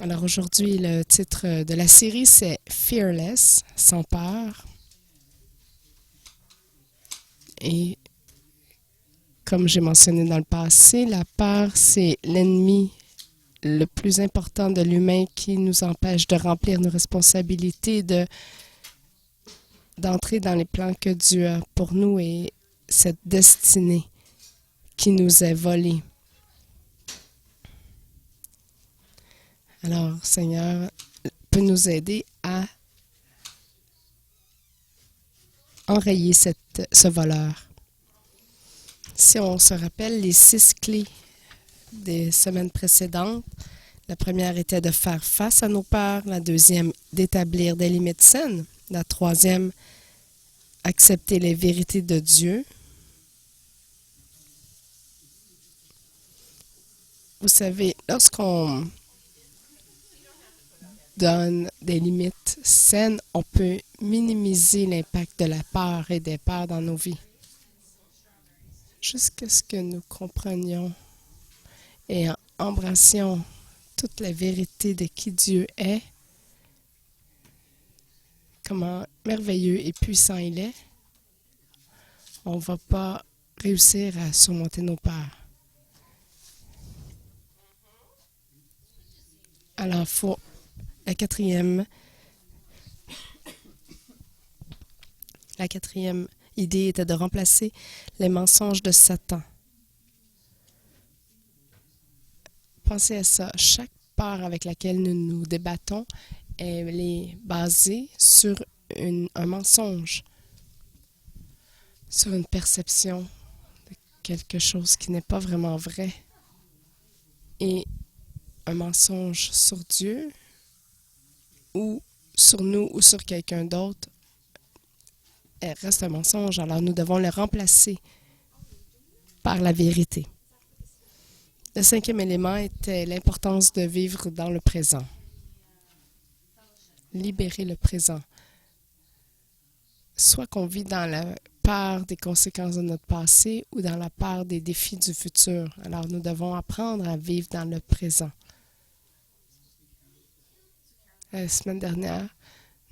Alors aujourd'hui, le titre de la série, c'est Fearless, sans peur. Et comme j'ai mentionné dans le passé, la peur, c'est l'ennemi le plus important de l'humain qui nous empêche de remplir nos responsabilités, d'entrer dans les plans que Dieu a pour nous et cette destinée qui nous est volée. Alors, Seigneur, peut nous aider à enrayer ce voleur. Si on se rappelle les 6 clés des semaines précédentes, la première était de faire face à nos peurs, la deuxième, d'établir des limites saines, la troisième, accepter les vérités de Dieu. Vous savez, lorsqu'on donne des limites saines, on peut minimiser l'impact de la peur et des peurs dans nos vies. Jusqu'à ce que nous comprenions et embrassions toute la vérité de qui Dieu est, comment merveilleux et puissant il est, on ne va pas réussir à surmonter nos peurs. Alors, la quatrième idée était de remplacer les mensonges de Satan. Pensez à ça. Chaque peur avec laquelle nous nous débattons, elle est basée sur un mensonge, sur une perception de quelque chose qui n'est pas vraiment vrai. Et un mensonge sur Dieu ou sur nous ou sur quelqu'un d'autre, elle reste un mensonge. Alors nous devons le remplacer par la vérité. Le 5e élément était l'importance de vivre dans le présent. Libérer le présent. Soit qu'on vit dans la peur des conséquences de notre passé ou dans la peur des défis du futur. Alors nous devons apprendre à vivre dans le présent. La semaine dernière,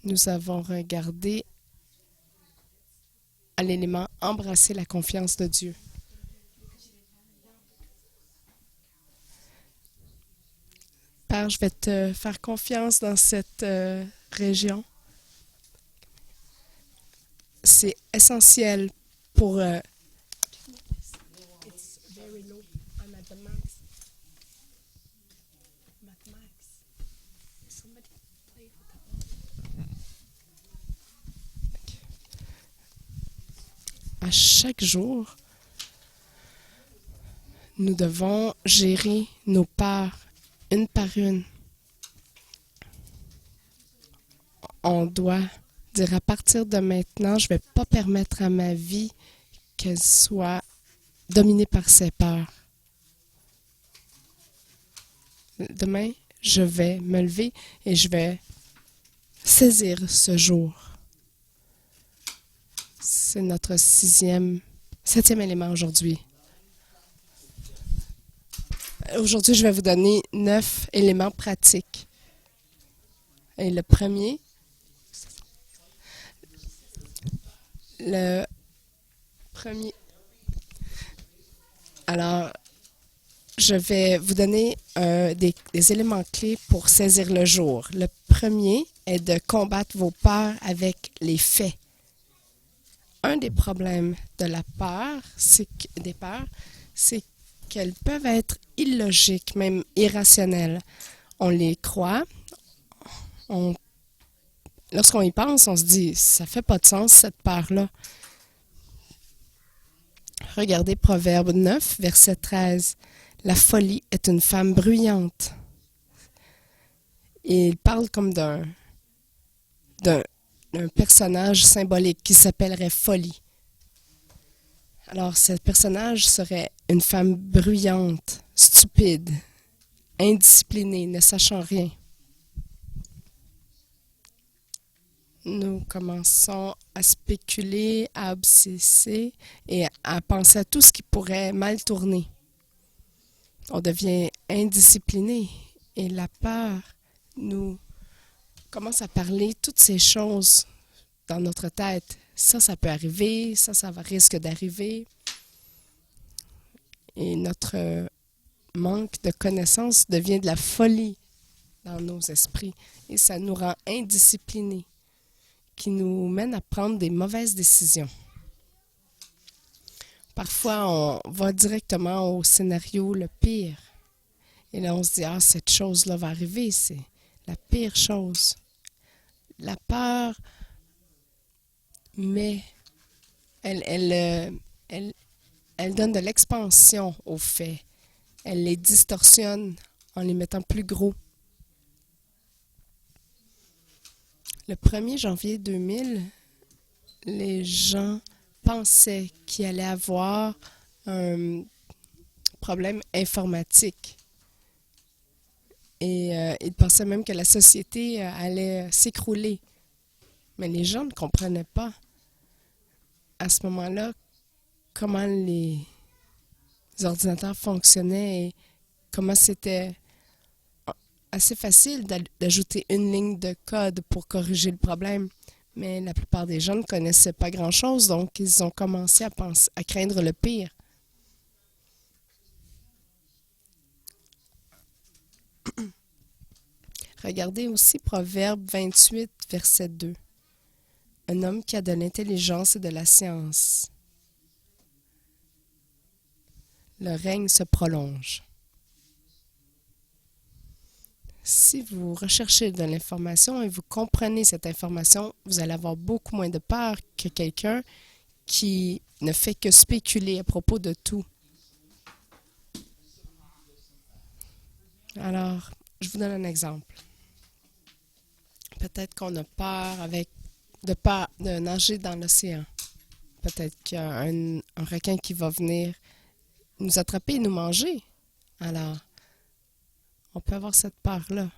nous avons regardé à l'élément embrasser la confiance de Dieu. Père, je vais te faire confiance dans cette région. C'est essentiel pour... À chaque jour, nous devons gérer nos peurs une par une. On doit dire à partir de maintenant, je ne vais pas permettre à ma vie qu'elle soit dominée par ces peurs. Demain, je vais me lever et je vais saisir ce jour. C'est notre 7e élément aujourd'hui. Aujourd'hui, je vais vous donner 9 éléments pratiques. Et le premier, alors, je vais vous donner des éléments clés pour saisir le jour. Le premier est de combattre vos peurs avec les faits. Un des problèmes de la peur, c'est qu'elles peuvent être illogiques, même irrationnelles. On les croit. Lorsqu'on y pense, on se dit, ça fait pas de sens, cette peur-là. Regardez Proverbe 9, verset 13. La folie est une femme bruyante. Et il parle comme d'un personnage symbolique qui s'appellerait Folie. Alors, ce personnage serait une femme bruyante, stupide, indisciplinée, ne sachant rien. Nous commençons à spéculer, à obsesser et à penser à tout ce qui pourrait mal tourner. On devient indiscipliné Et la peur nous commence à parler toutes ces choses dans notre tête. Ça peut arriver, risque d'arriver. Et notre manque de connaissance devient de la folie dans nos esprits. Et ça nous rend indisciplinés, qui nous mène à prendre des mauvaises décisions. Parfois, on va directement au scénario le pire. Et là, on se dit, ah, cette chose-là va arriver, c'est la pire chose. La peur, mais elle donne de l'expansion aux faits. Elle les distorsionne en les mettant plus gros. Le 1er janvier 2000, les gens pensaient qu'il allait avoir un problème informatique. Et ils pensaient même que la société allait s'écrouler. Mais les gens ne comprenaient pas à ce moment-là comment les ordinateurs fonctionnaient et comment c'était assez facile d'ajouter une ligne de code pour corriger le problème. Mais la plupart des gens ne connaissaient pas grand-chose, donc ils ont commencé à craindre le pire. Regardez aussi Proverbe 28, verset 2. Un homme qui a de l'intelligence et de la science. Le règne se prolonge. Si vous recherchez de l'information et vous comprenez cette information, vous allez avoir beaucoup moins de peur que quelqu'un qui ne fait que spéculer à propos de tout. Alors, je vous donne un exemple. Peut-être qu'on a peur de nager dans l'océan. Peut-être qu'il y a un requin qui va venir nous attraper et nous manger. Alors, on peut avoir cette peur-là.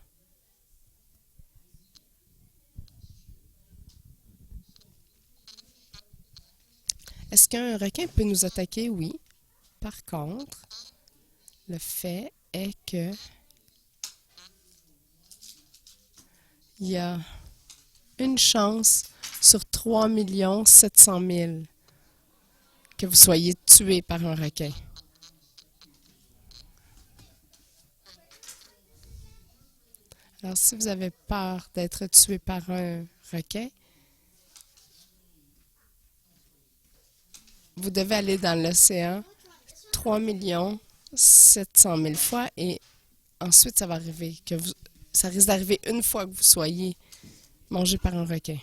Est-ce qu'un requin peut nous attaquer? Oui. Par contre, le fait est que il y a une chance sur 3 700 000 que vous soyez tué par un requin. Alors, si vous avez peur d'être tué par un requin, vous devez aller dans l'océan 3 700 000 fois et ensuite, ça va arriver. Ça risque d'arriver une fois que vous soyez mangé par un requin.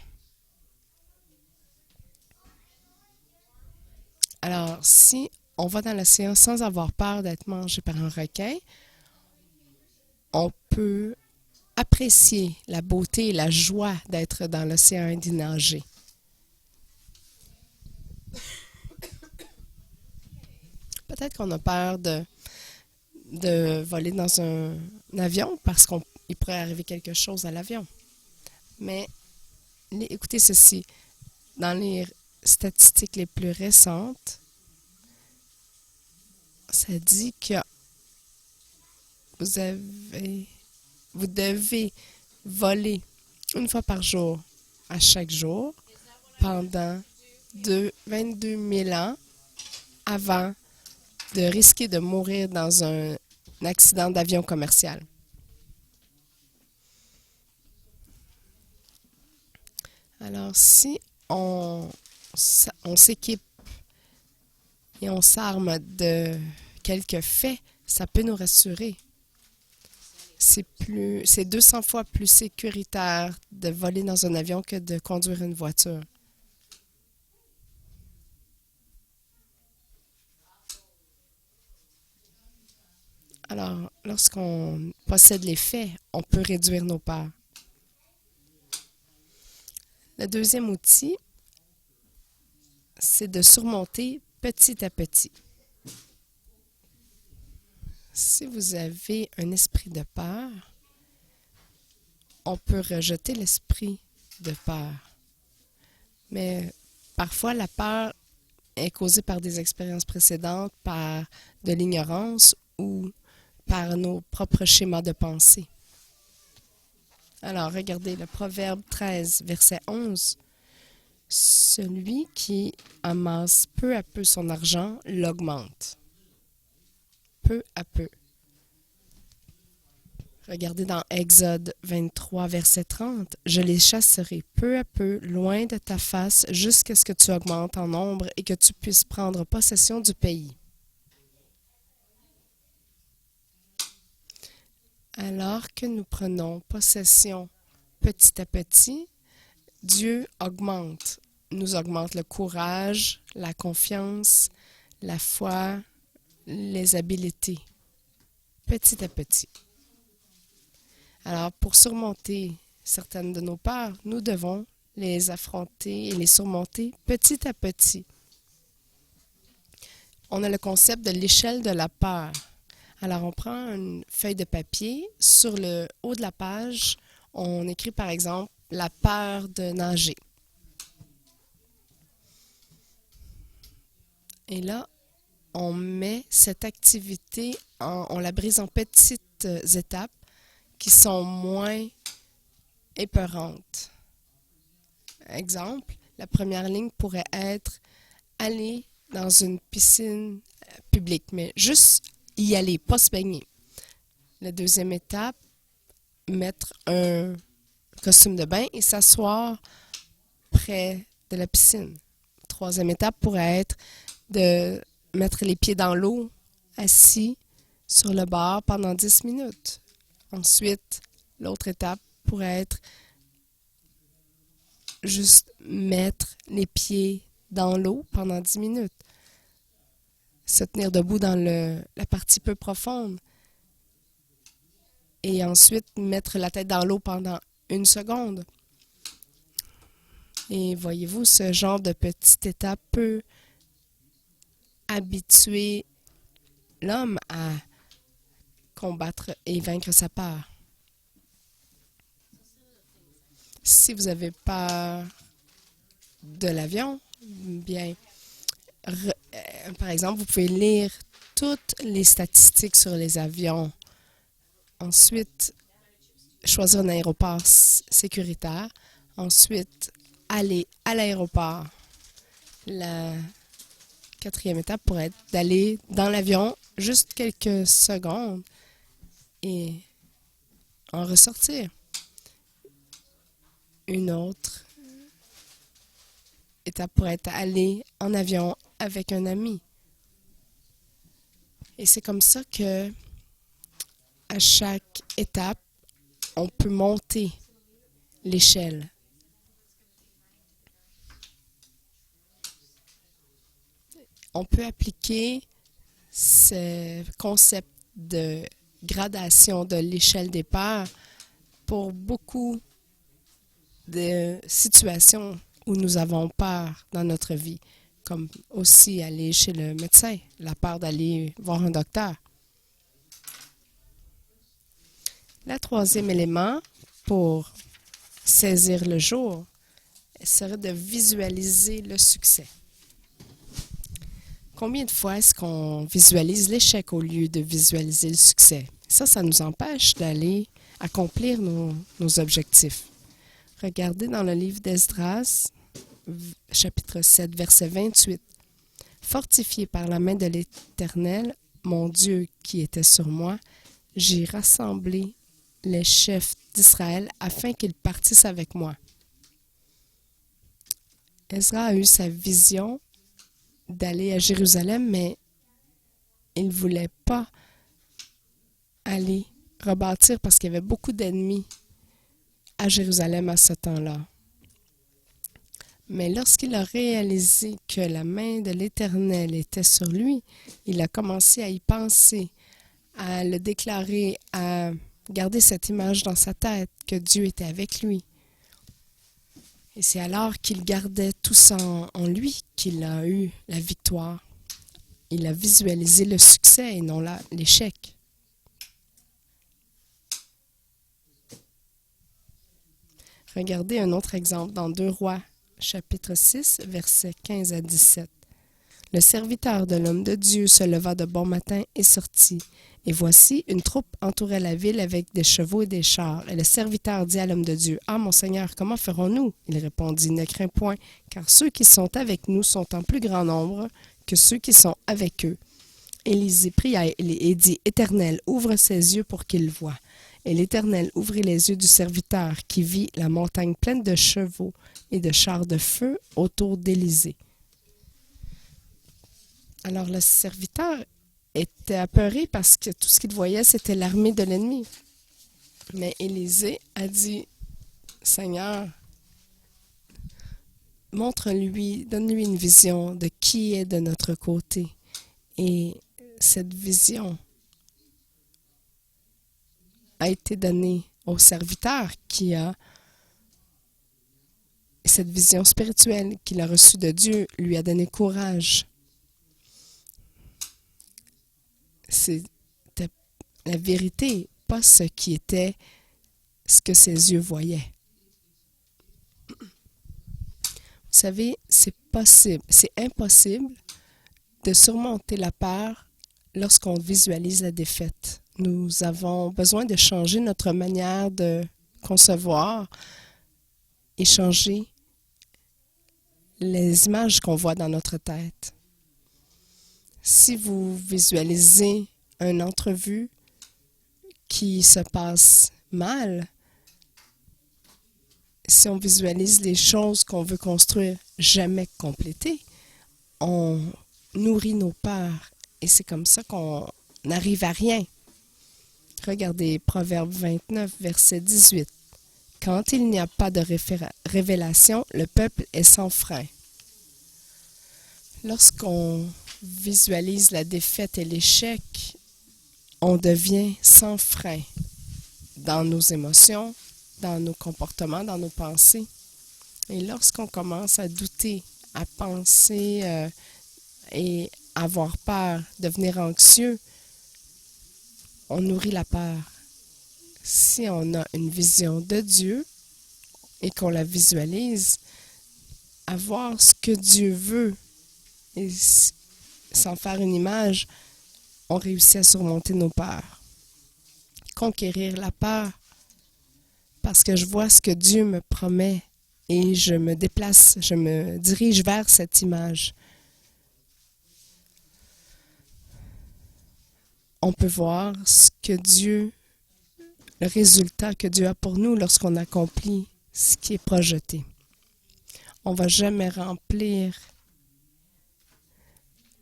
Alors, si on va dans l'océan sans avoir peur d'être mangé par un requin, on peut apprécier la beauté et la joie d'être dans l'océan et d'y nager. Peut-être qu'on a peur de voler dans un avion parce qu'il pourrait arriver quelque chose à l'avion. Mais écoutez ceci, dans les statistiques les plus récentes, ça dit que vous devez voler une fois par jour, à chaque jour, pendant 22 000 ans avant de risquer de mourir dans un accident d'avion commercial. Alors, si on s'équipe et on s'arme de quelques faits, ça peut nous rassurer. C'est 200 fois plus sécuritaire de voler dans un avion que de conduire une voiture. Alors, lorsqu'on possède les faits, on peut réduire nos peurs. Le deuxième outil, c'est de surmonter petit à petit. Si vous avez un esprit de peur, on peut rejeter l'esprit de peur. Mais parfois, la peur est causée par des expériences précédentes, par de l'ignorance ou par nos propres schémas de pensée. Alors, regardez le Proverbe 13, verset 11. Celui qui amasse peu à peu son argent l'augmente. Peu à peu. Regardez dans Exode 23, verset 30. Je les chasserai peu à peu loin de ta face jusqu'à ce que tu augmentes en nombre et que tu puisses prendre possession du pays. Alors que nous prenons possession petit à petit, Dieu nous augmente le courage, la confiance, la foi, les habiletés, petit à petit. Alors, pour surmonter certaines de nos peurs, nous devons les affronter et les surmonter petit à petit. On a le concept de l'échelle de la peur. Alors, on prend une feuille de papier. Sur le haut de la page, on écrit par exemple « la peur de nager ». Et là, on met cette activité, on la brise en petites étapes qui sont moins épeurantes. Exemple, la première ligne pourrait être aller dans une piscine publique, mais juste y aller, pas se baigner. La deuxième étape, mettre un costume de bain et s'asseoir près de la piscine. Troisième étape pourrait être de mettre les pieds dans l'eau, assis sur le bord pendant 10 minutes. Ensuite, l'autre étape pourrait être juste mettre les pieds dans l'eau pendant 10 minutes. Se tenir debout dans la partie peu profonde. Et ensuite, mettre la tête dans l'eau pendant 1 seconde. Et voyez-vous, ce genre de petite étape peut habituer l'homme à combattre et vaincre sa peur. Si vous avez peur de l'avion, bien, par exemple, vous pouvez lire toutes les statistiques sur les avions. Ensuite, choisir un aéroport sécuritaire. Ensuite, aller à l'aéroport. La quatrième étape pourrait être d'aller dans l'avion juste quelques secondes et en ressortir. Une autre étape pourrait être aller en avion avec un ami. Et c'est comme ça que, à chaque étape, on peut monter l'échelle. On peut appliquer ce concept de gradation de l'échelle des peurs pour beaucoup de situations où nous avons peur dans notre vie, comme aussi aller chez le médecin, la peur d'aller voir un docteur. Le troisième élément pour saisir le jour serait de visualiser le succès. Combien de fois est-ce qu'on visualise l'échec au lieu de visualiser le succès? Ça nous empêche d'aller accomplir nos objectifs. Regardez dans le livre d'Esdras, chapitre 7, verset 28. « Fortifié par la main de l'Éternel, mon Dieu qui était sur moi, j'ai rassemblé les chefs d'Israël afin qu'ils partissent avec moi. » Ezra a eu sa vision d'aller à Jérusalem, mais il ne voulait pas aller rebâtir parce qu'il y avait beaucoup d'ennemis à Jérusalem à ce temps-là. Mais lorsqu'il a réalisé que la main de l'Éternel était sur lui, il a commencé à y penser, à le déclarer, à garder cette image dans sa tête que Dieu était avec lui. Et c'est alors qu'il gardait tout ça en lui qu'il a eu la victoire. Il a visualisé le succès et non l'échec. Regardez un autre exemple dans 2 Rois, chapitre 6, versets 15 à 17. Le serviteur de l'homme de Dieu se leva de bon matin et sortit. Et voici, une troupe entourait la ville avec des chevaux et des chars. Et le serviteur dit à l'homme de Dieu, « Ah, mon Seigneur, comment ferons-nous? » Il répondit, « Ne crains point, car ceux qui sont avec nous sont en plus grand nombre que ceux qui sont avec eux. » Élisée pria et dit, « Éternel, ouvre ses yeux pour qu'il voie. » Et l'Éternel ouvrit les yeux du serviteur, qui vit la montagne pleine de chevaux et de chars de feu autour d'Élisée. Alors le serviteur était apeuré parce que tout ce qu'il voyait, c'était l'armée de l'ennemi. Mais Élisée a dit, « Seigneur, montre-lui, donne-lui une vision de qui est de notre côté. » Et cette vision a été donnée au serviteur qui a cette vision spirituelle qu'il a reçue de Dieu, lui a donné courage. C'était la vérité, pas ce qui était, ce que ses yeux voyaient. Vous savez, c'est possible, c'est impossible de surmonter la peur lorsqu'on visualise la défaite. Nous avons besoin de changer notre manière de concevoir et changer les images qu'on voit dans notre tête. Si vous visualisez une entrevue qui se passe mal, si on visualise les choses qu'on veut construire jamais complétées, on nourrit nos peurs et c'est comme ça qu'on n'arrive à rien. Regardez Proverbe 29, verset 18. « Quand il n'y a pas de révélation, le peuple est sans frein. » Lorsqu'on visualise la défaite et l'échec, on devient sans frein dans nos émotions, dans nos comportements, dans nos pensées. Et lorsqu'on commence à douter, à penser et avoir peur, devenir anxieux, on nourrit la peur. Si on a une vision de Dieu et qu'on la visualise, à voir ce que Dieu veut et sans faire une image, on réussit à surmonter nos peurs. Conquérir la peur parce que je vois ce que Dieu me promet et je me déplace, je me dirige vers cette image. On peut voir ce que Dieu, le résultat que Dieu a pour nous lorsqu'on accomplit ce qui est projeté. On ne va jamais remplir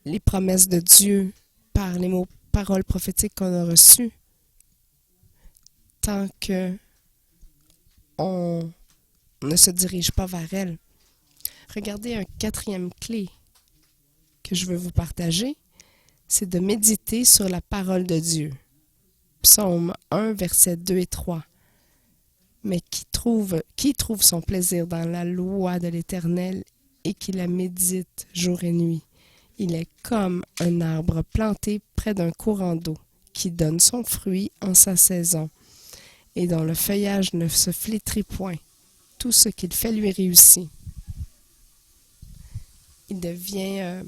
les promesses de Dieu par les mots, paroles prophétiques qu'on a reçues tant que on ne se dirige pas vers elles. Regardez un quatrième clé que je veux vous partager, c'est de méditer sur la parole de Dieu. Psaume 1, versets 2 et 3. Mais qui trouve son plaisir dans la loi de l'Éternel et qui la médite jour et nuit? Il est comme un arbre planté près d'un courant d'eau qui donne son fruit en sa saison et dont le feuillage ne se flétrit point. Tout ce qu'il fait lui réussit. Il devient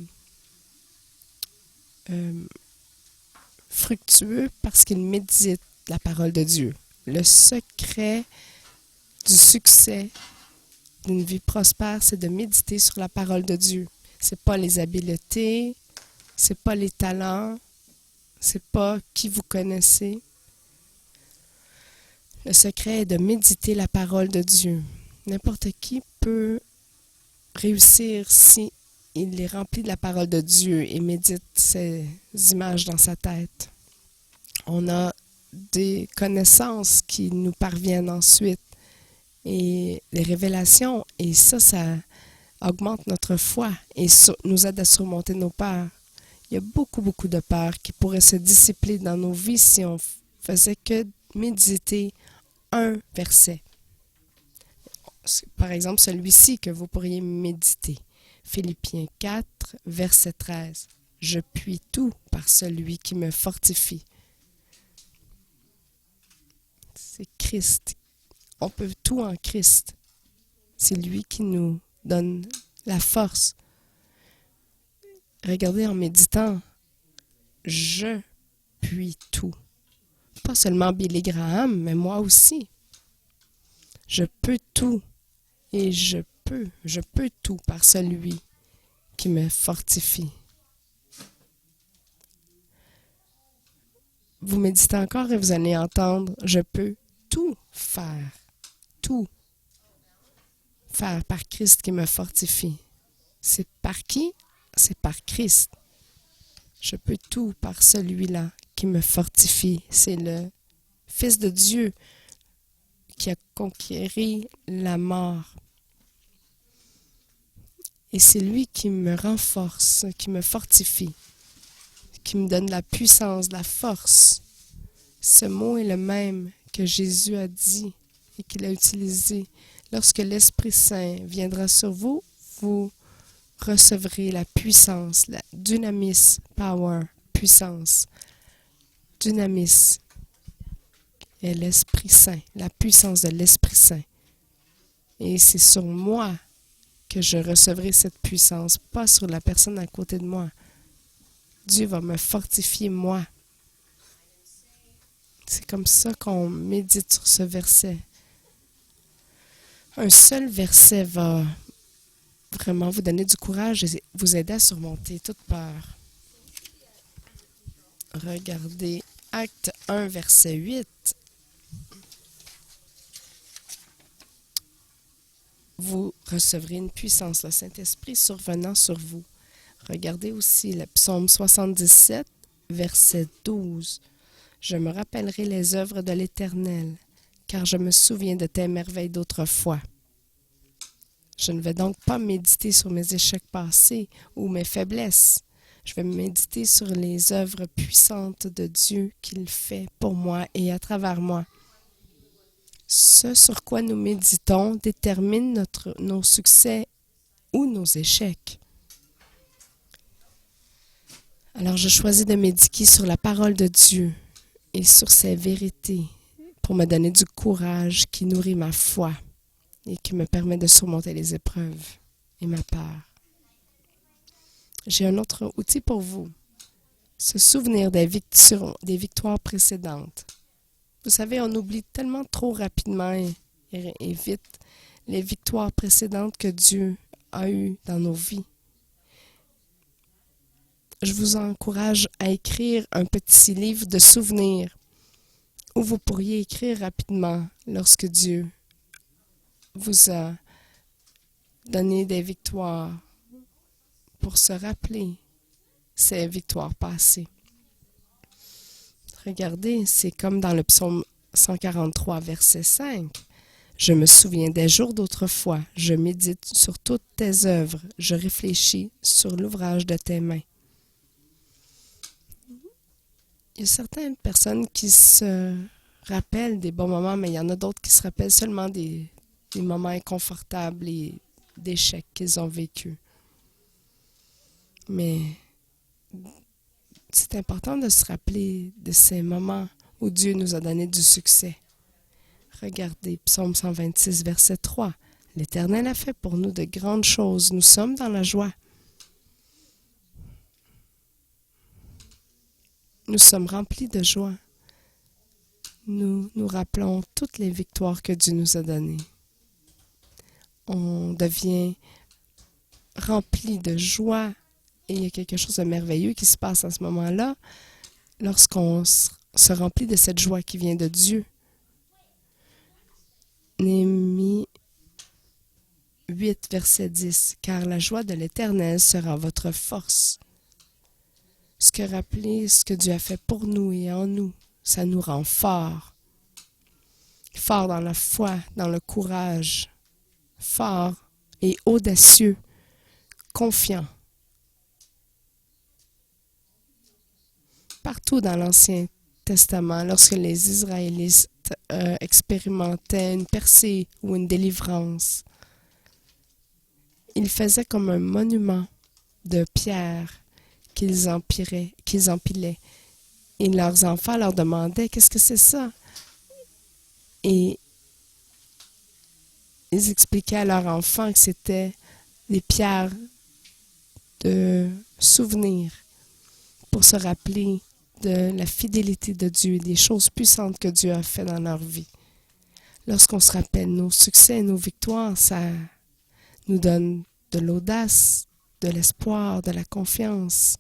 fructueux parce qu'il médite la parole de Dieu. Le secret du succès d'une vie prospère, c'est de méditer sur la parole de Dieu. C'est pas les habiletés, c'est pas les talents, c'est pas qui vous connaissez. Le secret est de méditer la parole de Dieu. N'importe qui peut réussir si il est rempli de la parole de Dieu et médite ces images dans sa tête. On a des connaissances qui nous parviennent ensuite et les révélations, et ça augmente notre foi et nous aide à surmonter nos peurs. Il y a beaucoup de peurs qui pourraient se dissiper dans nos vies si on faisait que méditer un verset. Par exemple, celui-ci que vous pourriez méditer. Philippiens 4, verset 13. « Je puis tout par celui qui me fortifie. » C'est Christ. On peut tout en Christ. C'est lui qui nous donne la force. Regardez, en méditant, je puis tout. Pas seulement Billy Graham, mais moi aussi. Je peux tout et je peux tout par celui qui me fortifie. Vous méditez encore et vous allez entendre, je peux tout faire par Christ qui me fortifie. C'est par qui? C'est par Christ. Je peux tout par celui-là qui me fortifie. C'est le Fils de Dieu qui a conquéri la mort. Et c'est lui qui me renforce, qui me fortifie, qui me donne la puissance, la force. Ce mot est le même que Jésus a dit et qu'il a utilisé. Lorsque l'Esprit Saint viendra sur vous, vous recevrez la puissance, la dynamis, power, puissance. Dynamis est l'Esprit Saint, la puissance de l'Esprit Saint. Et c'est sur moi que je recevrai cette puissance, pas sur la personne à côté de moi. Dieu va me fortifier, moi. C'est comme ça qu'on médite sur ce verset. Un seul verset va vraiment vous donner du courage et vous aider à surmonter toute peur. Regardez Acte 1, verset 8. Vous recevrez une puissance, le Saint-Esprit survenant sur vous. Regardez aussi le psaume 77, verset 12. Je me rappellerai les œuvres de l'Éternel, car je me souviens de tes merveilles d'autrefois. Je ne vais donc pas méditer sur mes échecs passés ou mes faiblesses. Je vais méditer sur les œuvres puissantes de Dieu qu'il fait pour moi et à travers moi. Ce sur quoi nous méditons détermine nos succès ou nos échecs. Alors je choisis de méditer sur la parole de Dieu et sur ses vérités pour me donner du courage qui nourrit ma foi et qui me permet de surmonter les épreuves et ma peur. J'ai un autre outil pour vous. Se souvenir des victoires précédentes. Vous savez, on oublie tellement trop rapidement et vite les victoires précédentes que Dieu a eues dans nos vies. Je vous encourage à écrire un petit livre de souvenirs où vous pourriez écrire rapidement lorsque Dieu vous a donné des victoires pour se rappeler ces victoires passées. Regardez, c'est comme dans le psaume 143, verset 5. Je me souviens des jours d'autrefois, je médite sur toutes tes œuvres, je réfléchis sur l'ouvrage de tes mains. Il y a certaines personnes qui se rappellent des bons moments, mais il y en a d'autres qui se rappellent seulement des moments inconfortables et d'échecs qu'ils ont vécus. Mais c'est important de se rappeler de ces moments où Dieu nous a donné du succès. Regardez, psaume 126, verset 3. L'Éternel a fait pour nous de grandes choses. Nous sommes dans la joie. Nous sommes remplis de joie. Nous nous rappelons toutes les victoires que Dieu nous a données. On devient rempli de joie et il y a quelque chose de merveilleux qui se passe à ce moment-là lorsqu'on se remplit de cette joie qui vient de Dieu. Néhémie 8, verset 10. Car la joie de l'Éternel sera votre force. Ce que Dieu a fait pour nous et en nous, ça nous rend forts. Forts dans la foi, dans le courage. Forts et audacieux, confiants. Partout dans l'Ancien Testament, lorsque les Israélites expérimentaient une percée ou une délivrance, ils faisaient comme un monument de pierre qu'ils empilaient. Et leurs enfants leur demandaient « Qu'est-ce que c'est ça? » Et ils expliquaient à leurs enfants que c'était des pierres de souvenirs pour se rappeler de la fidélité de Dieu et des choses puissantes que Dieu a fait dans leur vie. Lorsqu'on se rappelle nos succès, nos victoires, ça nous donne de l'audace, de l'espoir, de la confiance,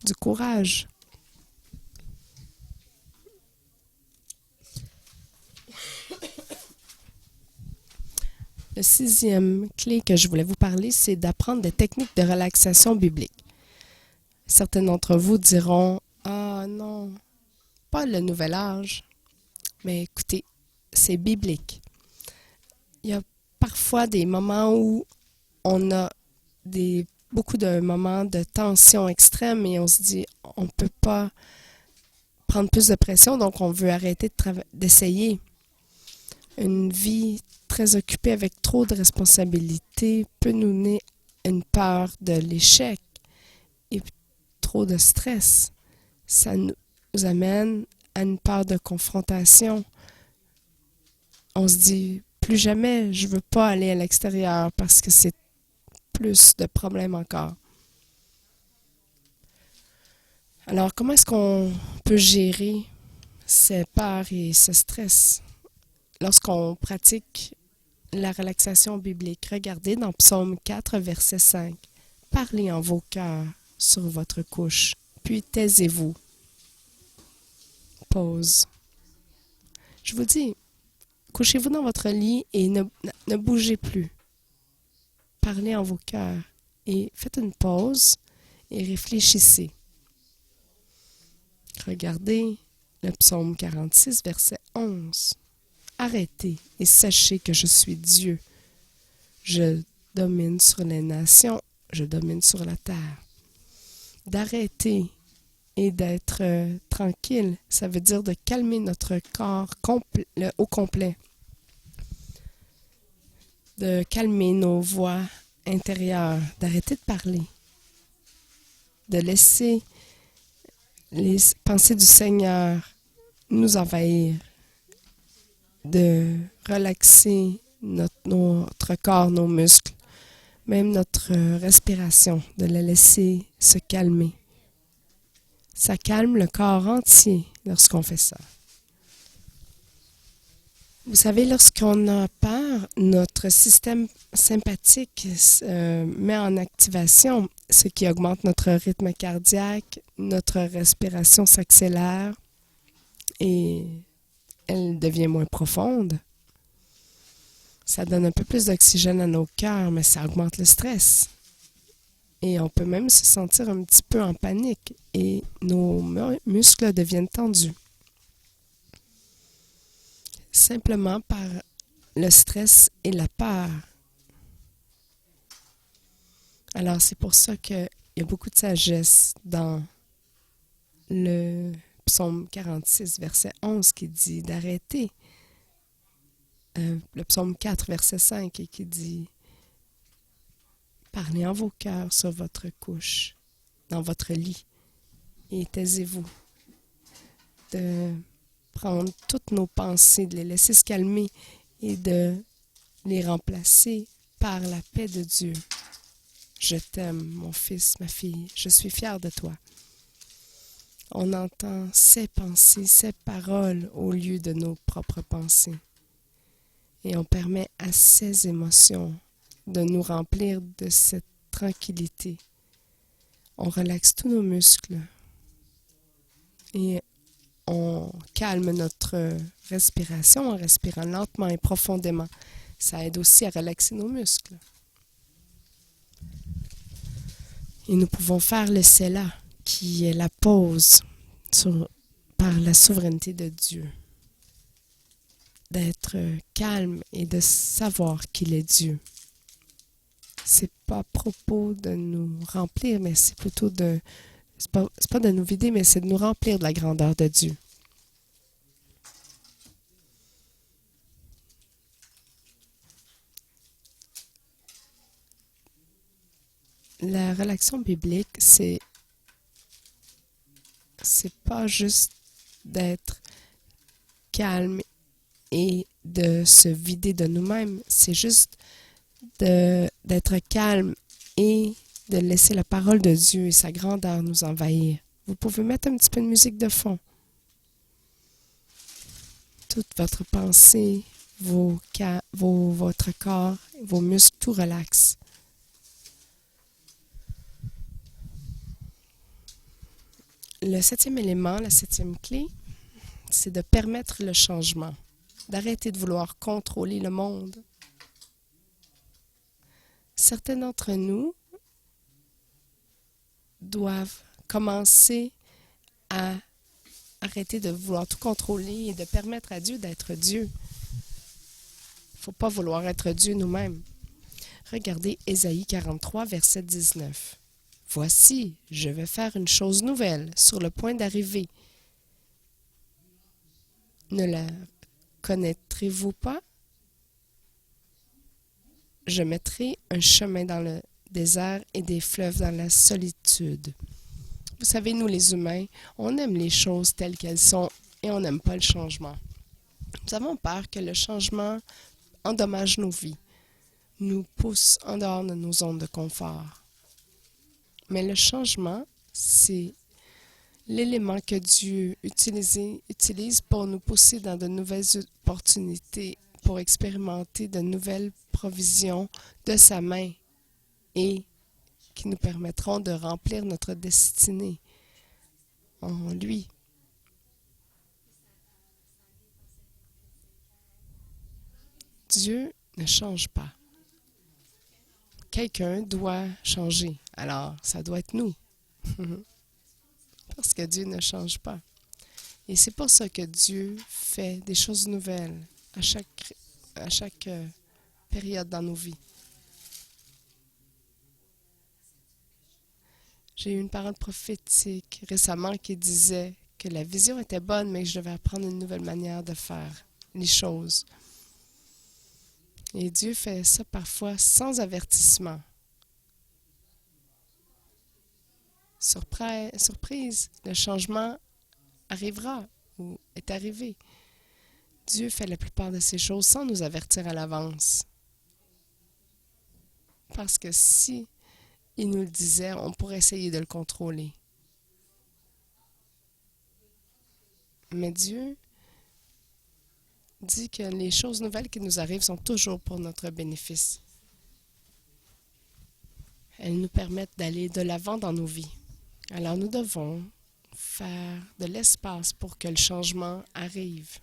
du courage. Le 6e clé que je voulais vous parler, c'est d'apprendre des techniques de relaxation biblique. Certains d'entre vous diront « Ah non, pas le nouvel âge ». Mais écoutez, c'est biblique. Il y a parfois des moments où on a beaucoup de moments de tension extrême et on se dit on ne peut pas prendre plus de pression, donc on veut arrêter d'essayer. Une vie très occupée avec trop de responsabilités peut nous mener à une peur de l'échec et trop de stress. Ça nous amène à une peur de confrontation. On se dit plus jamais je ne veux pas aller à l'extérieur parce que c'est plus de problèmes encore. Alors, comment est-ce qu'on peut gérer ces peurs et ce stress? Lorsqu'on pratique la relaxation biblique, regardez dans Psaume 4, verset 5. « Parlez en vos cœurs sur votre couche, puis taisez-vous. » Pause. Je vous dis, couchez-vous dans votre lit et ne bougez plus. Parlez en vos cœurs et faites une pause et réfléchissez. Regardez le psaume 46, verset 11. Arrêtez et sachez que je suis Dieu. Je domine sur les nations, je domine sur la terre. D'arrêter et d'être tranquille, ça veut dire de calmer notre corps au complet. De calmer nos voix intérieures, d'arrêter de parler, de laisser les pensées du Seigneur nous envahir, de relaxer notre corps, nos muscles, même notre respiration, de la laisser se calmer. Ça calme le corps entier lorsqu'on fait ça. Vous savez, lorsqu'on a peur, notre système sympathique met en activation, ce qui augmente notre rythme cardiaque, notre respiration s'accélère et elle devient moins profonde. Ça donne un peu plus d'oxygène à nos cœurs, mais ça augmente le stress. Et on peut même se sentir un petit peu en panique et nos muscles deviennent tendus. Simplement par le stress et la peur. Alors, c'est pour ça qu'il y a beaucoup de sagesse dans le psaume 46, verset 11, qui dit d'arrêter. Le psaume 4, verset 5, et qui dit « Parlez en vos cœurs sur votre couche, dans votre lit, et taisez-vous. » De prendre toutes nos pensées, de les laisser se calmer et de les remplacer par la paix de Dieu. Je t'aime, mon fils, ma fille, je suis fière de toi. On entend ses pensées, ses paroles au lieu de nos propres pensées. Et on permet à ces émotions de nous remplir de cette tranquillité. On relaxe tous nos muscles et on calme notre respiration en respirant lentement et profondément. Ça aide aussi à relaxer nos muscles. Et nous pouvons faire le Selah, qui est la pause par la souveraineté de Dieu. D'être calme et de savoir qu'il est Dieu. C'est pas à propos de nous remplir, mais c'est plutôt c'est pas de nous vider, mais c'est de nous remplir de la grandeur de Dieu. La relaxation biblique, c'est pas juste d'être calme et de se vider de nous-mêmes, c'est juste d'être calme et de laisser la parole de Dieu et sa grandeur nous envahir. Vous pouvez mettre un petit peu de musique de fond. Toute votre pensée, votre corps, vos muscles, tout relaxe. Le 7e élément, la 7e clé, c'est de permettre le changement, d'arrêter de vouloir contrôler le monde. Certains d'entre nous doivent commencer à arrêter de vouloir tout contrôler et de permettre à Dieu d'être Dieu. Il ne faut pas vouloir être Dieu nous-mêmes. Regardez Ésaïe 43, verset 19. « Voici, je vais faire une chose nouvelle sur le point d'arriver. Ne la connaîtrez-vous pas? Je mettrai un chemin dans le désert et des fleuves dans la solitude. » Vous savez, nous les humains, on aime les choses telles qu'elles sont et on n'aime pas le changement. Nous avons peur que le changement endommage nos vies, nous pousse en dehors de nos zones de confort. Mais le changement, c'est l'élément que Dieu utilise pour nous pousser dans de nouvelles opportunités, pour expérimenter de nouvelles provisions de sa main et qui nous permettront de remplir notre destinée en lui. Dieu ne change pas. Quelqu'un doit changer. Alors, ça doit être nous. Parce que Dieu ne change pas. Et c'est pour ça que Dieu fait des choses nouvelles à chaque période dans nos vies. J'ai eu une parole prophétique récemment qui disait que la vision était bonne, mais que je devais apprendre une nouvelle manière de faire les choses. Et Dieu fait ça parfois sans avertissement. Surprise, le changement arrivera ou est arrivé. Dieu fait la plupart de ces choses sans nous avertir à l'avance. Parce que si il nous le disait, on pourrait essayer de le contrôler. Mais Dieu dit que les choses nouvelles qui nous arrivent sont toujours pour notre bénéfice. Elles nous permettent d'aller de l'avant dans nos vies. Alors nous devons faire de l'espace pour que le changement arrive.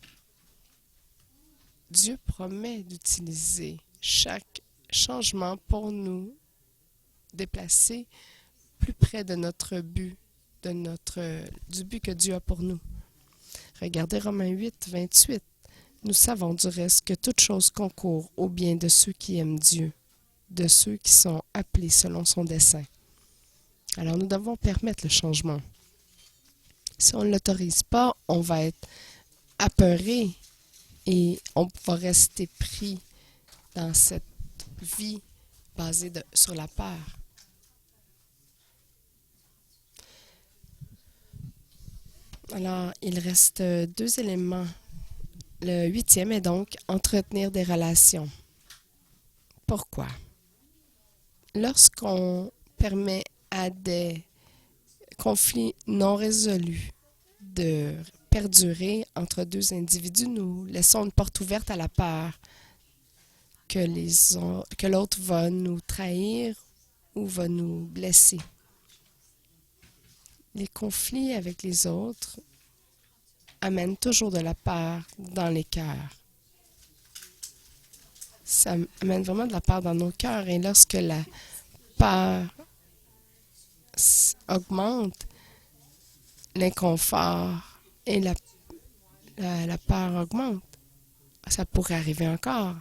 Dieu promet d'utiliser chaque changement pour nous déplacer plus près de notre but, du but que Dieu a pour nous. Regardez Romains 8, 28. Nous savons du reste que toute chose concourt au bien de ceux qui aiment Dieu, de ceux qui sont appelés selon son dessein. Alors nous devons permettre le changement. Si on ne l'autorise pas, on va être apeuré et on va rester pris dans cette vie basée sur la peur. Alors, il reste 2 éléments. Le 8e est donc entretenir des relations. Pourquoi? Lorsqu'on permet à des conflits non résolus de perdurer entre 2 individus, nous laissons une porte ouverte à la peur que l'autre va nous trahir ou va nous blesser. Les conflits avec les autres amènent toujours de la peur dans les cœurs. Ça amène vraiment de la peur dans nos cœurs. Et lorsque la peur augmente, l'inconfort et la peur augmente. Ça pourrait arriver encore.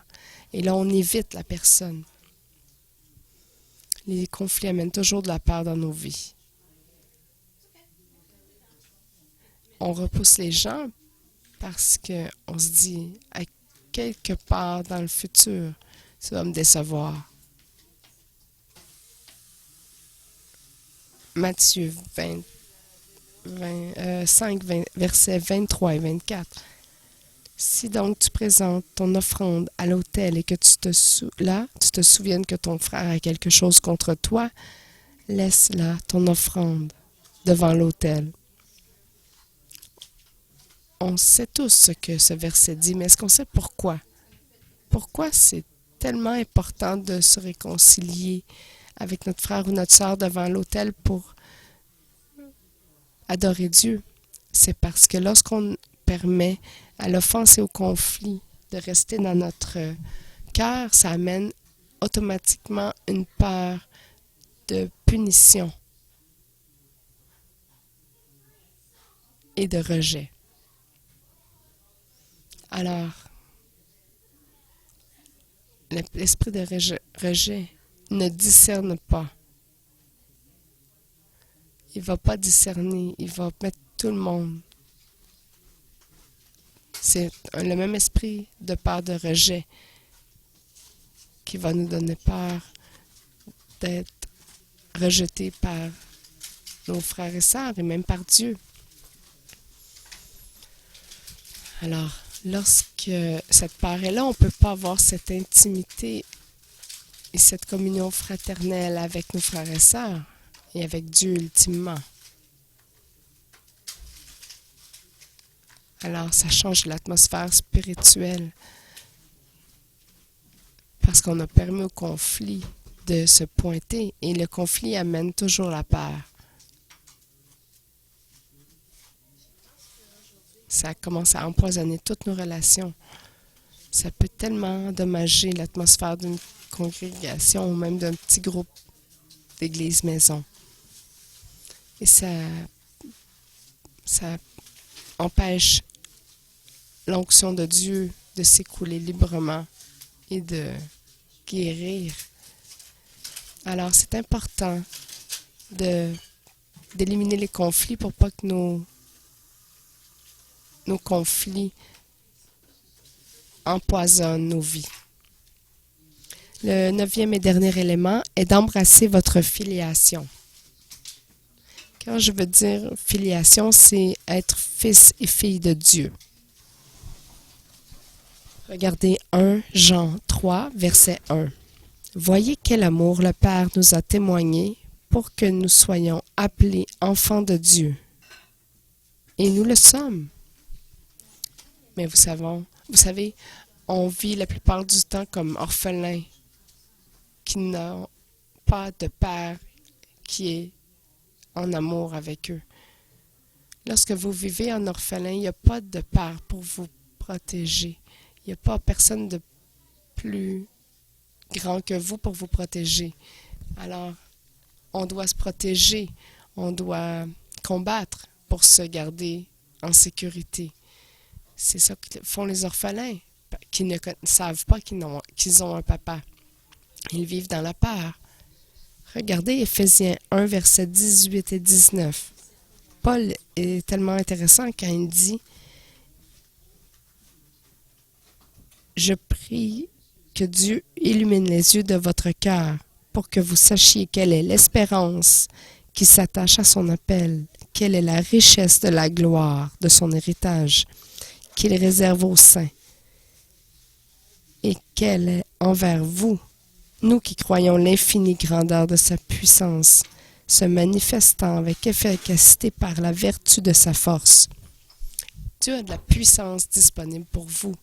Et là, on évite la personne. Les conflits amènent toujours de la peur dans nos vies. On repousse les gens parce qu'on se dit, à quelque part dans le futur, ça va me décevoir. Matthieu 5, versets 23 et 24. Si donc tu présentes ton offrande à l'autel et que tu te souviennes que ton frère a quelque chose contre toi, Laisse là ton offrande devant l'autel. On sait tous ce que ce verset dit, mais est-ce qu'on sait pourquoi? Pourquoi c'est tellement important de se réconcilier avec notre frère ou notre sœur devant l'autel pour adorer Dieu? C'est parce que lorsqu'on permet à l'offense et au conflit de rester dans notre cœur, ça amène automatiquement une peur de punition et de rejet. Alors, l'esprit de rejet ne discerne pas. Il ne va pas discerner, il va mettre tout le monde. C'est le même esprit de peur de rejet qui va nous donner peur d'être rejetés par nos frères et sœurs et même par Dieu. Alors, lorsque cette peur est là, on ne peut pas avoir cette intimité et cette communion fraternelle avec nos frères et sœurs et avec Dieu ultimement. Alors, ça change l'atmosphère spirituelle parce qu'on a permis au conflit de se pointer et le conflit amène toujours la peur. Ça commence à empoisonner toutes nos relations. Ça peut tellement endommager l'atmosphère d'une congrégation ou même d'un petit groupe d'église maison. Et ça empêche l'onction de Dieu de s'écouler librement et de guérir. Alors, c'est important d'éliminer les conflits pour pas que nos conflits empoisonnent nos vies. Le 9e et dernier élément est d'embrasser votre filiation. Quand je veux dire filiation, c'est être fils et fille de Dieu. Regardez 1 Jean 3, verset 1. Voyez quel amour le Père nous a témoigné pour que nous soyons appelés enfants de Dieu. Et nous le sommes. Mais vous savez, on vit la plupart du temps comme orphelins qui n'ont pas de père qui est en amour avec eux. Lorsque vous vivez en orphelin, il n'y a pas de père pour vous protéger. Il n'y a pas personne de plus grand que vous pour vous protéger. Alors, on doit se protéger, on doit combattre pour se garder en sécurité. C'est ça que font les orphelins, qui ne savent pas qu'ils ont un papa. Ils vivent dans la peur. Regardez Éphésiens 1, versets 18 et 19. Paul est tellement intéressant quand il dit « Je prie que Dieu illumine les yeux de votre cœur pour que vous sachiez quelle est l'espérance qui s'attache à son appel, quelle est la richesse de la gloire de son héritage qu'il réserve aux saints, et quelle est envers vous, nous qui croyons l'infinie grandeur de sa puissance, se manifestant avec efficacité par la vertu de sa force. » Dieu a de la puissance disponible pour vous,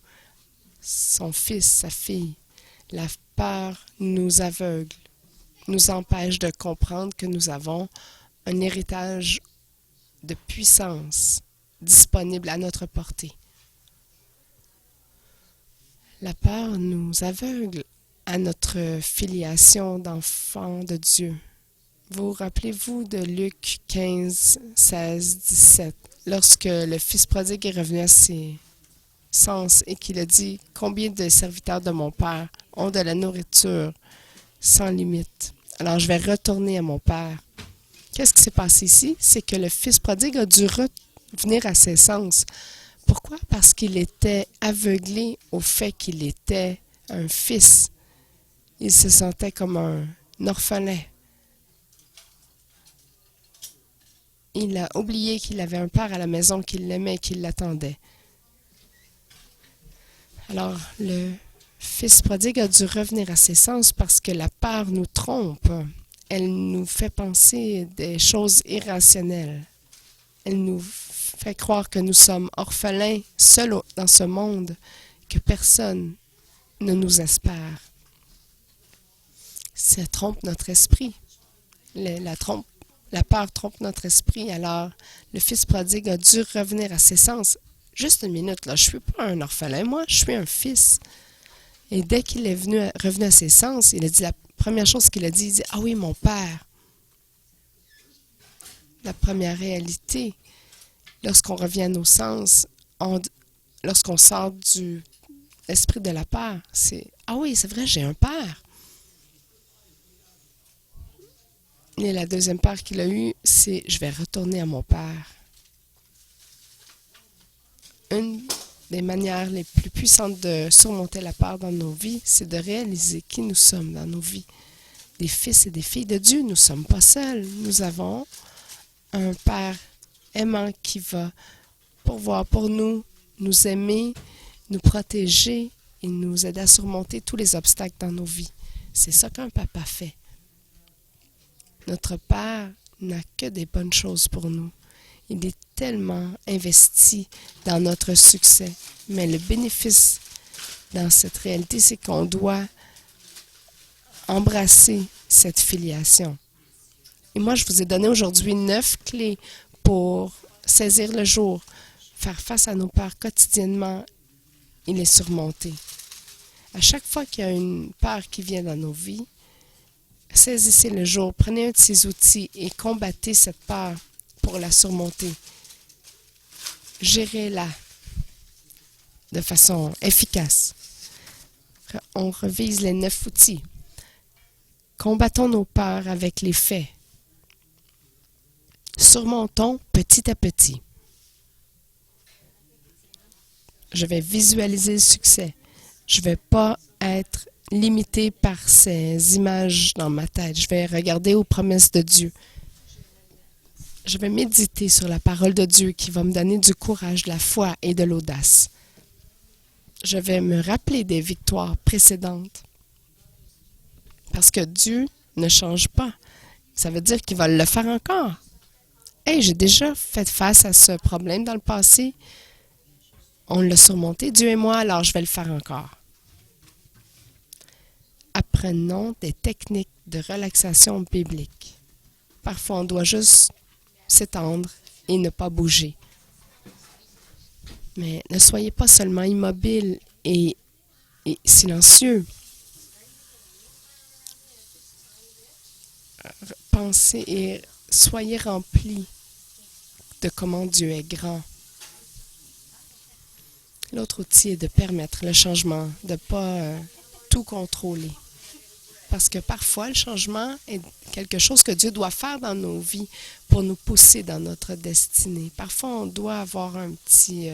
son fils, sa fille. La peur nous aveugle, nous empêche de comprendre que nous avons un héritage de puissance disponible à notre portée. La peur nous aveugle à notre filiation d'enfants de Dieu. Vous rappelez-vous de Luc 15, 16, 17, lorsque le fils prodigue est revenu à ses sens et qu'il a dit « Combien de serviteurs de mon père ont de la nourriture sans limite? Alors je vais retourner à mon père. » Qu'est-ce qui s'est passé ici? C'est que le fils prodigue a dû revenir à ses sens. Pourquoi? Parce qu'il était aveuglé au fait qu'il était un fils. Il se sentait comme un orphelin. Il a oublié qu'il avait un père à la maison, qu'il l'aimait et qu'il l'attendait. Alors, le fils prodigue a dû revenir à ses sens parce que la peur nous trompe. Elle nous fait penser des choses irrationnelles. Elle nous fait croire que nous sommes orphelins, seuls dans ce monde, que personne ne nous espère. Ça trompe notre esprit. La peur trompe notre esprit. Alors, le fils prodigue a dû revenir à ses sens. Juste une minute, là, je ne suis pas un orphelin, moi, je suis un fils. Et dès qu'il est revenu à ses sens, il a dit la première chose qu'il a dit, il dit « Ah oui, mon père ». La première réalité, lorsqu'on revient à nos sens, lorsqu'on sort du l'esprit de la peur, c'est « Ah oui, c'est vrai, j'ai un père ». Et la deuxième peur qu'il a eue, c'est « Je vais retourner à mon père ». Une des manières les plus puissantes de surmonter la peur dans nos vies, c'est de réaliser qui nous sommes dans nos vies. Des fils et des filles de Dieu, nous ne sommes pas seuls. Nous avons un Père aimant qui va pourvoir pour nous, nous aimer, nous protéger et nous aider à surmonter tous les obstacles dans nos vies. C'est ça qu'un papa fait. Notre Père n'a que des bonnes choses pour nous. Il est tellement investi dans notre succès. Mais le bénéfice dans cette réalité, c'est qu'on doit embrasser cette filiation. Et moi, je vous ai donné aujourd'hui 9 clés pour saisir le jour, faire face à nos peurs quotidiennement et les surmonter. À chaque fois qu'il y a une peur qui vient dans nos vies, saisissez le jour, prenez un de ces outils et combattez cette peur pour la surmonter. Gérez-la de façon efficace. On revise les 9 outils. Combattons nos peurs avec les faits. Surmontons petit à petit. Je vais visualiser le succès. Je ne vais pas être limité par ces images dans ma tête. Je vais regarder aux promesses de Dieu. Je vais méditer sur la parole de Dieu qui va me donner du courage, de la foi et de l'audace. Je vais me rappeler des victoires précédentes. Parce que Dieu ne change pas. Ça veut dire qu'il va le faire encore. Hey, j'ai déjà fait face à ce problème dans le passé. On l'a surmonté, Dieu et moi, alors je vais le faire encore. Apprenons des techniques de relaxation biblique. Parfois, on doit juste s'étendre et ne pas bouger. Mais ne soyez pas seulement immobile et silencieux. Pensez et soyez remplis de comment Dieu est grand. L'autre outil est de permettre le changement, de ne pas tout contrôler. Parce que parfois, le changement est quelque chose que Dieu doit faire dans nos vies pour nous pousser dans notre destinée. Parfois, on doit avoir un petit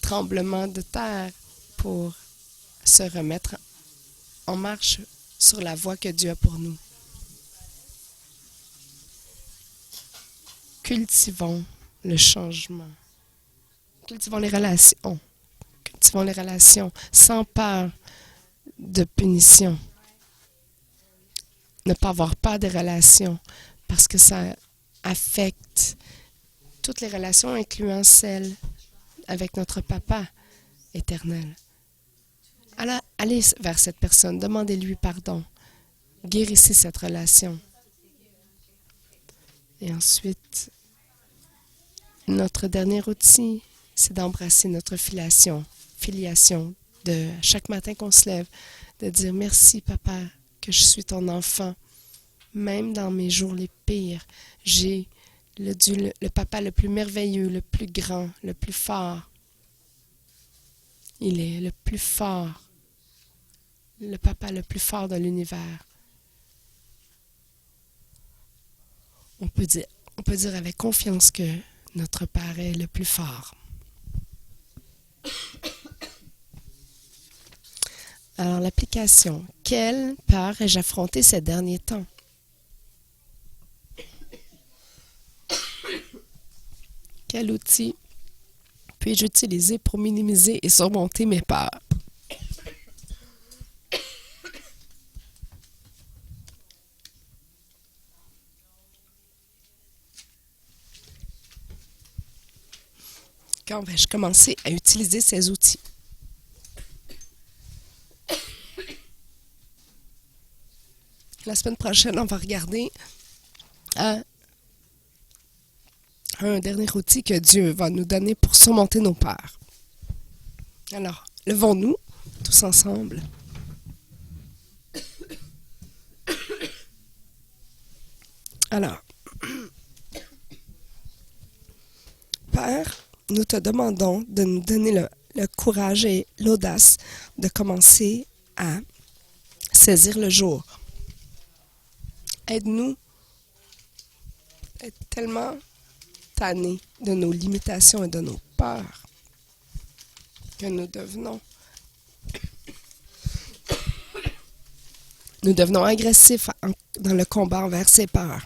tremblement de terre pour se remettre en marche sur la voie que Dieu a pour nous. Cultivons le changement. Cultivons les relations. Cultivons les relations sans peur de punition. Ne pas avoir peur des relations parce que ça affecte toutes les relations, incluant celles avec notre Papa éternel. Alors, allez vers cette personne, demandez-lui pardon. Guérissez cette relation. Et ensuite, notre dernier outil, c'est d'embrasser notre filiation. Filiation de chaque matin qu'on se lève, de dire merci Papa que je suis ton enfant. Même dans mes jours les pires, j'ai le Papa le plus merveilleux, le plus grand, le plus fort. Il est le plus fort, le Papa le plus fort de l'univers. On peut dire avec confiance que notre Père est le plus fort. Alors, l'application. Quelle peur ai-je affrontée ces derniers temps? Quel outil puis-je utiliser pour minimiser et surmonter mes peurs? Quand vais-je commencer à utiliser ces outils? La semaine prochaine, on va regarder un dernier outil que Dieu va nous donner pour surmonter nos peurs. Alors, levons-nous tous ensemble. Alors, Père, nous te demandons de nous donner le courage et l'audace de commencer à saisir le jour. Aide-nous à être tellement tannés de nos limitations et de nos peurs que nous devenons agressifs dans le combat envers ces peurs.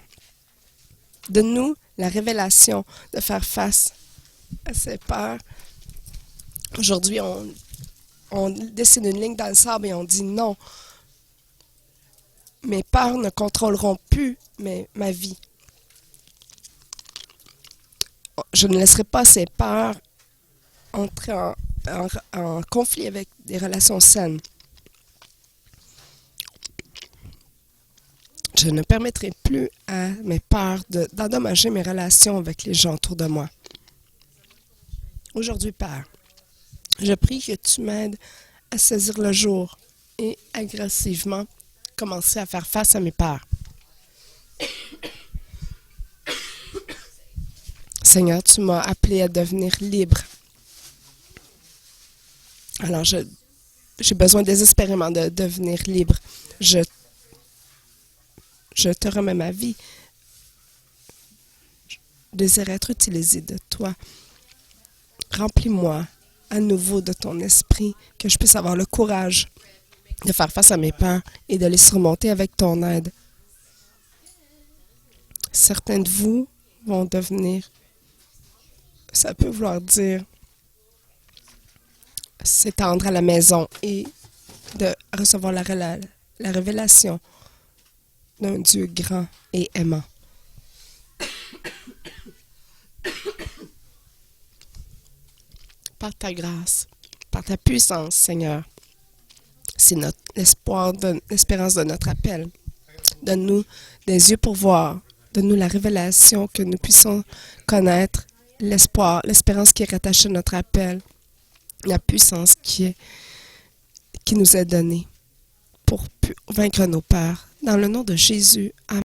Donne-nous la révélation de faire face à ces peurs. Aujourd'hui, on dessine une ligne dans le sable et on dit non. Mes peurs ne contrôleront plus ma vie. Je ne laisserai pas ces peurs entrer en conflit avec des relations saines. Je ne permettrai plus à mes peurs d'endommager mes relations avec les gens autour de moi. Aujourd'hui, Père, je prie que tu m'aides à saisir le jour et agressivement commencer à faire face à mes peurs. Seigneur, tu m'as appelé à devenir libre. Alors, j'ai besoin désespérément de devenir libre. Je te remets ma vie. Je désire être utilisé de toi. Remplis-moi à nouveau de ton esprit, que je puisse avoir le courage de faire face à mes peurs et de les surmonter avec ton aide. Certains de vous vont devenir, ça peut vouloir dire s'étendre à la maison et de recevoir la révélation d'un Dieu grand et aimant. Par ta grâce, par ta puissance, Seigneur, c'est notre l'espérance de notre appel. Donne-nous des yeux pour voir. Donne-nous la révélation que nous puissions connaître l'espoir, l'espérance qui est rattachée à notre appel, la puissance qui nous est donnée pour vaincre nos peurs. Dans le nom de Jésus, Amen.